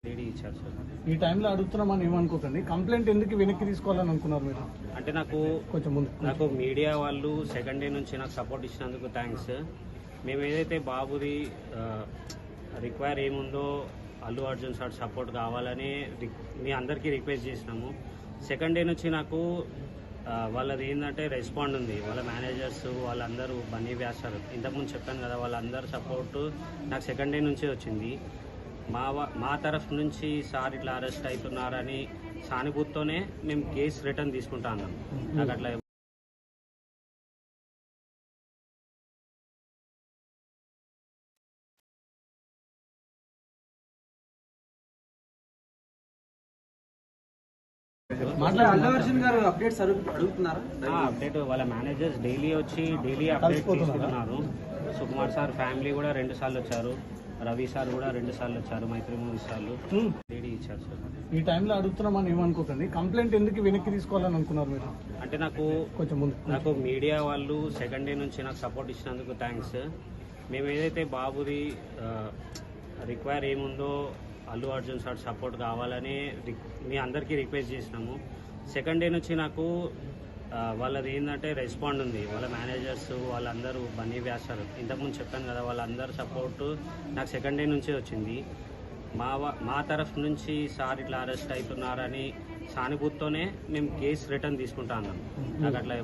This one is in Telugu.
లేడీ ఇచ్చారు సార్. ఈ టైంలో అడుగుతున్నామని ఏమనుకోకండి. కంప్లైంట్ ఎందుకు వెనక్కి తీసుకోవాలని అనుకున్నారు మీరు? అంటే నాకు మీడియా వాళ్ళు సెకండ్ డే నుంచి నాకు సపోర్ట్ ఇచ్చినందుకు థ్యాంక్స్. మేము ఏదైతే బాబుది రిక్వైర్ ఏముందో అల్లు అర్జున్ సార్ సపోర్ట్ కావాలని మీ అందరికీ రిక్వెస్ట్ చేసినాము. సెకండ్ డే నుంచి నాకు వాళ్ళది ఏంటంటే రెస్పాండ్ ఉంది. వాళ్ళ మేనేజర్స్ వాళ్ళందరూ బన్నీ వ్యాసారు ఇంతకుముందు చెప్పాను కదా, వాళ్ళందరూ సపోర్టు నాకు సెకండ్ డే నుంచే వచ్చింది. మా తరఫు నుంచి సార్ ఇట్లా అరెస్ట్ అవుతున్నారని సానుభూతితోనే మేము కేసు రిటర్న్ తీసుకుంటా అన్నాం. నాకు అట్లా అప్డేట్ వాళ్ళ మేనేజర్స్ డైలీ అప్డేట్ తీసుకుంటున్నారు. సుకుమార్ సార్ ఫ్యామిలీ కూడా 2 సార్లు వచ్చారు. రవి సార్ కూడా 2 సార్లు వచ్చారు. మైత్రి 3 సార్లు లేడీ ఇచ్చారు సార్. ఈ టైంలో అడుగుతున్నామని ఏమనుకోకండి. కంప్లైంట్ ఎందుకు వెనక్కి తీసుకోవాలని అనుకున్నారు మీరు? అంటే నాకు మీడియా వాళ్ళు సెకండ్ డే నుంచి నాకు సపోర్ట్ ఇచ్చినందుకు థ్యాంక్స్. మేము ఏదైతే బాబుది రిక్వైర్ ఏముందో అల్లు అర్జున్ సార్ సపోర్ట్ కావాలని మీ అందరికీ రిక్వెస్ట్ చేసినాము. సెకండ్ డే నుంచి నాకు వాళ్ళది ఏంటంటే రెస్పాండ్ ఉంది. వాళ్ళ మేనేజర్స్ వాళ్ళందరూ బన్నీ వ్యాసారు ఇంతకుముందు చెప్పాను కదా, వాళ్ళందరూ సపోర్టు నాకు సెకండ్ డే నుంచే వచ్చింది. మా తరఫు నుంచి సార్ ఇట్లా అరెస్ట్ అవుతున్నారని సానుభూతితోనే మేము కేసు రిటర్న్ తీసుకుంటా అన్నాం. నాకు అట్లా